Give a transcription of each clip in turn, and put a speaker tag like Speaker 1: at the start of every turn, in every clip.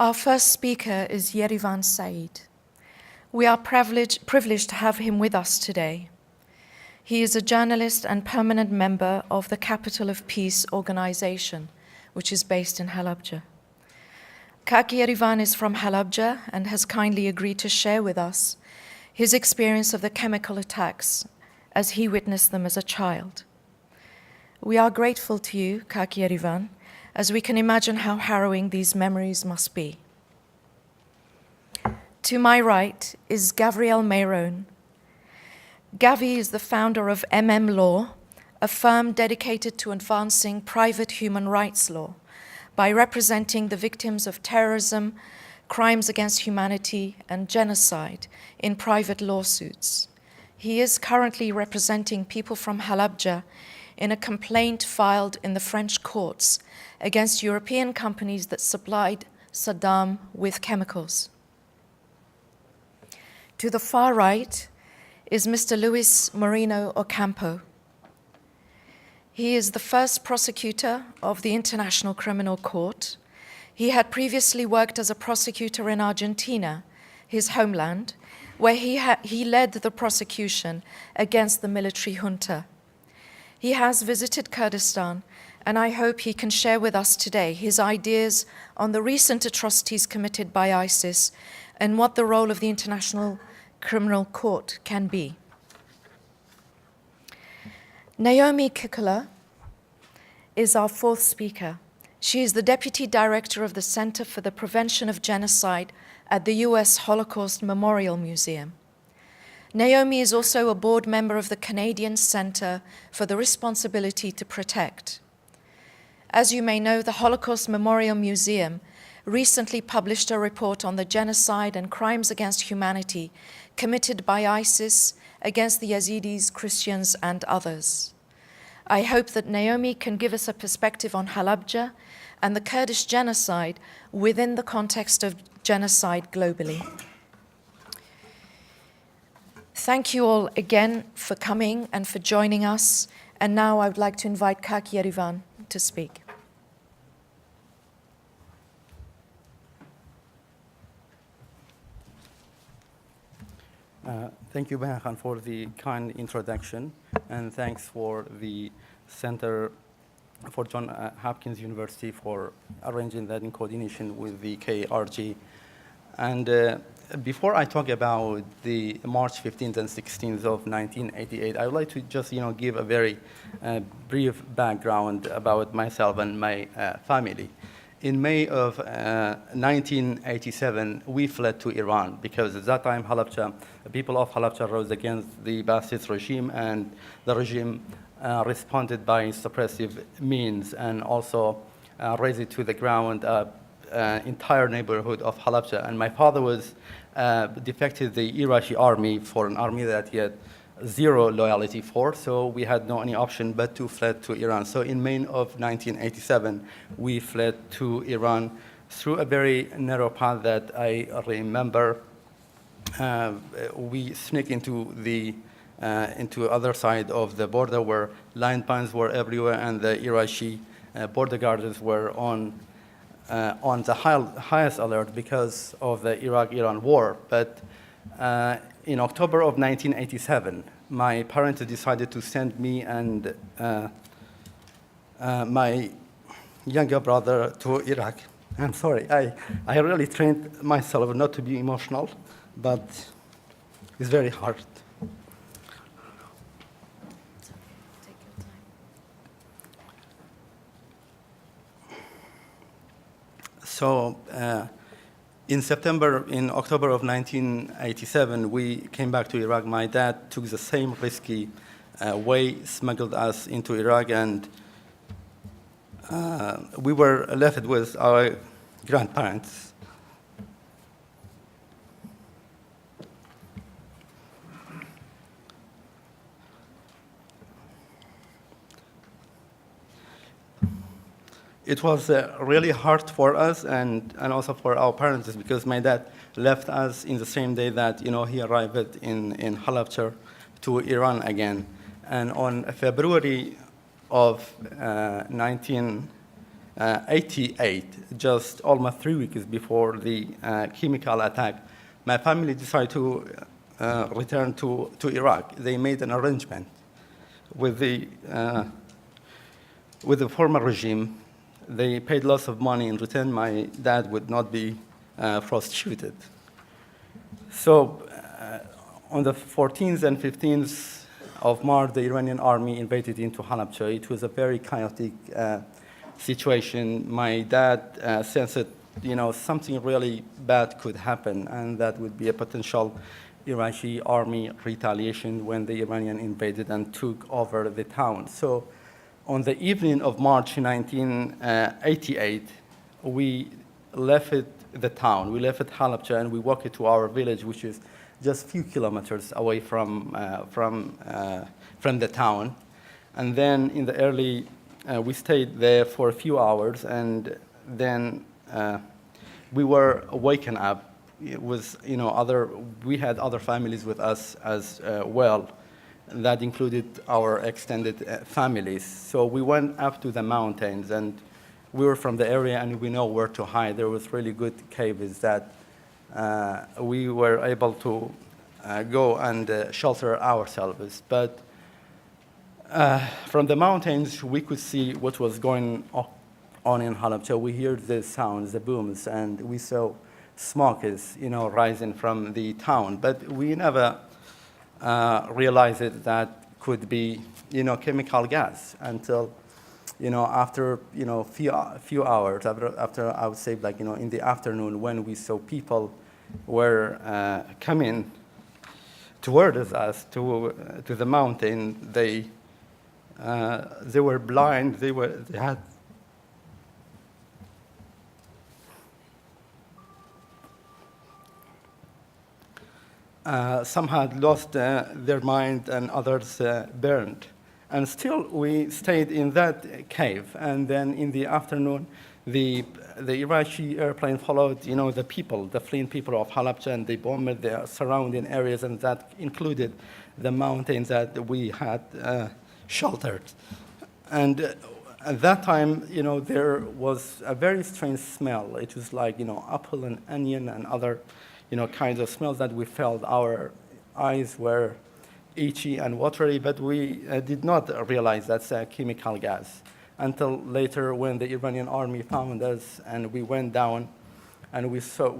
Speaker 1: Our first speaker is Yerivan Said. We are privileged to have him with us today. He is a journalist and permanent member of the Capital of Peace organization, which is based in Halabja. Kaki Yerivan is from Halabja and has kindly agreed to share with us his experience of the chemical attacks as he witnessed them as a child. We are grateful to you, Kaki Yerivan, as we can imagine how harrowing these memories must be. To my right is Gabriel Mayron. Gavi is the founder of Law, a firm dedicated to advancing private human rights law by representing the victims of terrorism, crimes against humanity, and genocide in private lawsuits. He is currently representing people from Halabja in a complaint filed in the French courts against European companies that supplied Saddam with chemicals. To the far right is Mr. Luis Moreno Ocampo. He is the first prosecutor of the International Criminal Court. He had previously worked as a prosecutor in Argentina, his homeland, where he led the prosecution against the military junta. He has visited Kurdistan, and I hope he can share with us today his ideas on the recent atrocities committed by ISIS and what the role of the International Criminal Court can be. Naomi Kikula is our fourth speaker. She is the Deputy Director of the Center for the Prevention of Genocide at the U.S. Holocaust Memorial Museum. Naomi is also a board member of the Canadian Center for the Responsibility to Protect. As you may know, the Holocaust Memorial Museum recently published a report on the genocide and crimes against humanity committed by ISIS against the Yazidis, Christians, and others. I hope that Naomi can give us a perspective on Halabja and the Kurdish genocide within the context of genocide globally. Thank you all again for coming and for joining us. And now I would like to invite Kaki Yerivan to speak.
Speaker 2: Thank you, Behan, for the kind introduction, and thanks for the Center for Johns Hopkins University for arranging that in coordination with the KRG. And before I talk about the March 15th and 16th of 1988, I would like to just give a very brief background about myself and my family. In May of 1987, we fled to Iran because at that time, the people of Halabja rose against the Ba'athist regime, and the regime responded by suppressive means and also razed to the ground entire neighborhood of Halabja. And my father was defected the Iraqi army for an army that he had zero loyalty for, so we had no any option but to fled to Iran. So in May of 1987, we fled to Iran through a very narrow path that I remember. We sneaked into the other side of the border where line pines were everywhere, and the Iraqi border guards were on the highest alert because of the Iraq-Iran war. But in October of 1987, my parents decided to send me and my younger brother to Iraq. I'm sorry, I really trained myself not to be emotional, but it's very hard. So in October of 1987, we came back to Iraq. My dad took the same risky way, smuggled us into Iraq, and we were left with our grandparents. It was really hard for us and also for our parents because my dad left us in the same day that he arrived in Halabja to Iran again. And on February of 19 1988, just almost 3 weeks before the chemical attack, my family decided to return to Iraq. They made an arrangement with the former regime. They paid lots of money in return. My dad would not be prosecuted. So on the 14th and 15th of March, the Iranian army invaded into Halabja. It was a very chaotic situation. My dad sensed, something really bad could happen, and that would be a potential Iraqi army retaliation when the Iranian invaded and took over the town. So on the evening of March 1988, we left the town. We left Halabja and we walked to our village, which is just a few kilometers away from the town. And then in the early, we stayed there for a few hours, and then we were waken up. It was, we had other families with us as well. That included our extended families. So we went up to the mountains, and we were from the area and we know where to hide. There was really good caves that we were able to go and shelter ourselves. But from the mountains, we could see what was going on in Halabja. We heard the sounds, the booms, and we saw smoke is, rising from the town. But we never realized that could be, chemical gas until, after, few hours, after I would say, in the afternoon, when we saw people were coming towards us to the mountain. They were blind. They had some had lost their mind, and others burned. And still, we stayed in that cave. And then in the afternoon, the Iraqi airplane followed, the people, the fleeing people of Halabja, and they bombed the surrounding areas, and that included the mountains that we had sheltered. And at that time, there was a very strange smell. It was like, apple and onion and other, kinds of smells that we felt. Our eyes were itchy and watery, but we did not realize that's a chemical gas until later when the Iranian army found us, and we went down, and we saw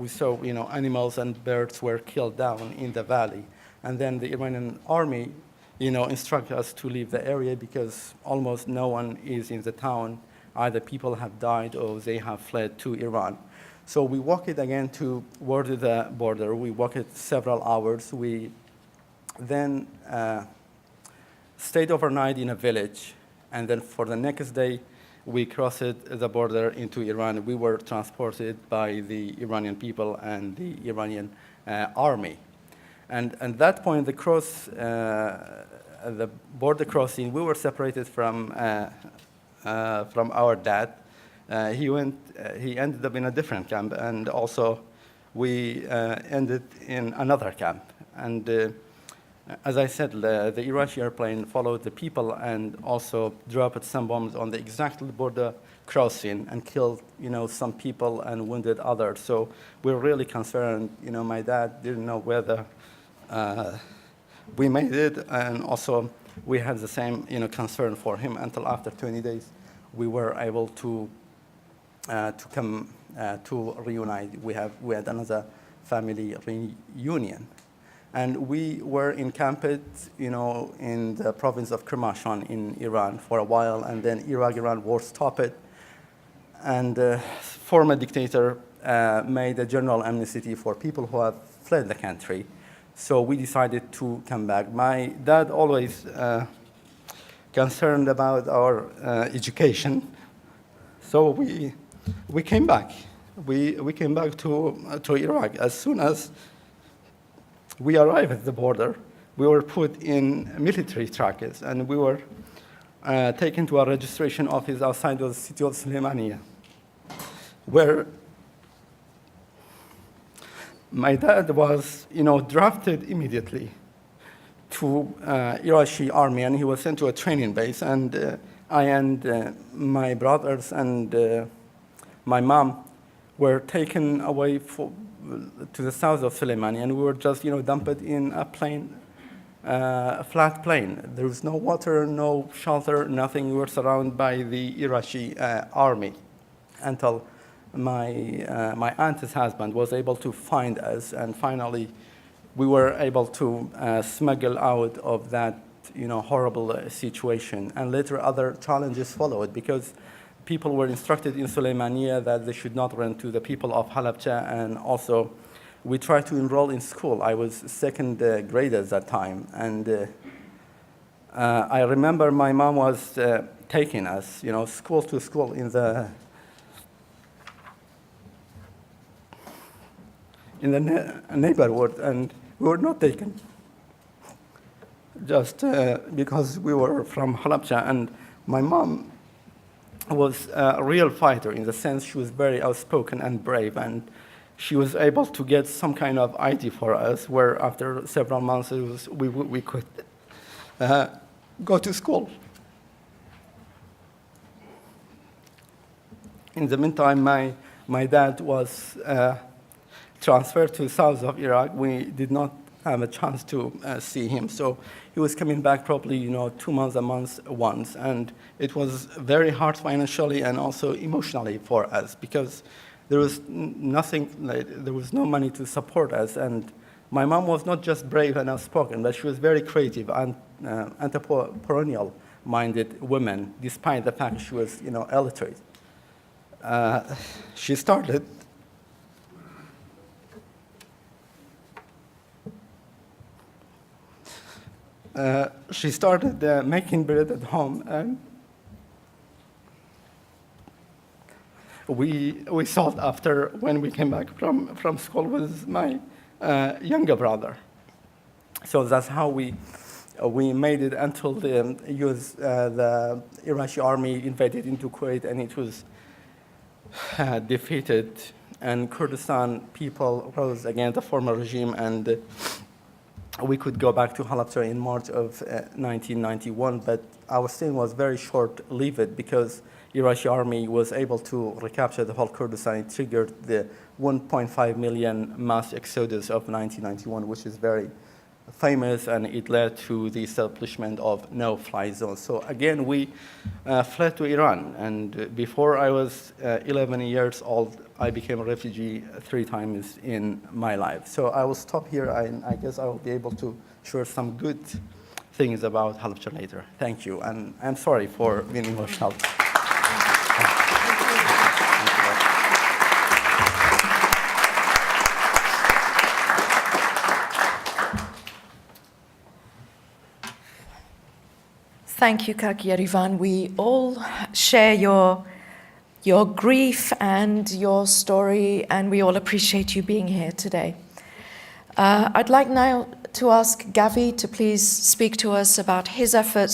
Speaker 2: animals and birds were killed down in the valley. And then the Iranian army, instructed us to leave the area because almost no one is in the town. Either people have died or they have fled to Iran. So we walked again toward the border. We walked several hours. We then stayed overnight in a village, and then for the next day, we crossed the border into Iran. We were transported by the Iranian people and the Iranian army. And at that point, the border crossing, we were separated from our dad. He ended up in a different camp, and also we ended in another camp. And as I said, the Iraqi airplane followed the people and also dropped some bombs on the exact border crossing and killed, some people and wounded others. So we're really concerned. My dad didn't know whether we made it, and also we had the same, concern for him until after 20 days we were able to come to reunite. We had another family reunion. And we were encamped, in the province of Kermanshah in Iran for a while, and then Iraq-Iran war stopped, and former dictator made a general amnesty for people who have fled the country. So we decided to come back. My dad always concerned about our education, so we came back. We came back to Iraq. As soon as we arrived at the border, we were put in military trucks, and we were taken to a registration office outside of the city of Suleimania, where my dad was, drafted immediately to Iraqi army, and he was sent to a training base. And I and my brothers and my mom were taken away to the south of Soleimani, and we were just, dumped in a plane, flat plane. There was no water, no shelter, nothing. We were surrounded by the Iraqi army until my aunt's husband was able to find us, and finally we were able to smuggle out of that horrible situation. And later other challenges followed, because people were instructed in Suleymaniye that they should not run to the people of Halabja, and also we tried to enroll in school. I was second grade at that time, and I remember my mom was taking us, school to school in the neighborhood, and we were not taken just because we were from Halabja. And my mom was a real fighter, in the sense she was very outspoken and brave, and she was able to get some kind of ID for us, where after several months we could go to school. In the meantime, my dad was transferred to the south of Iraq. We did not have a chance to see him, so he was coming back probably 2 months a month once, and it was very hard financially and also emotionally for us, because there was nothing, there was no money to support us. And my mom was not just brave and outspoken, but she was very creative and entrepreneurial minded woman, despite the fact she was illiterate. She started making bread at home, and we sold after, when we came back from school with my younger brother. So that's how we made it until the Iraqi army invaded into Kuwait, and it was defeated, and Kurdistan people rose against the former regime, and we could go back to Halabja in March of 1991, but our stay was very short-lived, because Iraqi army was able to recapture the whole Kurdistan. It triggered the 1.5 million mass exodus of 1991, which is very famous, and it led to the establishment of no-fly zones. So again, we fled to Iran, and before I was 11 years old, I became a refugee 3 times in my life. So I will stop here, and I guess I will be able to share some good things about Halabja later. Thank you, and I'm sorry for being emotional.
Speaker 1: Thank you, Kaki Yarivan. We all share your grief and your story, and we all appreciate you being here today. I'd like now to ask Gavi to please speak to us about his efforts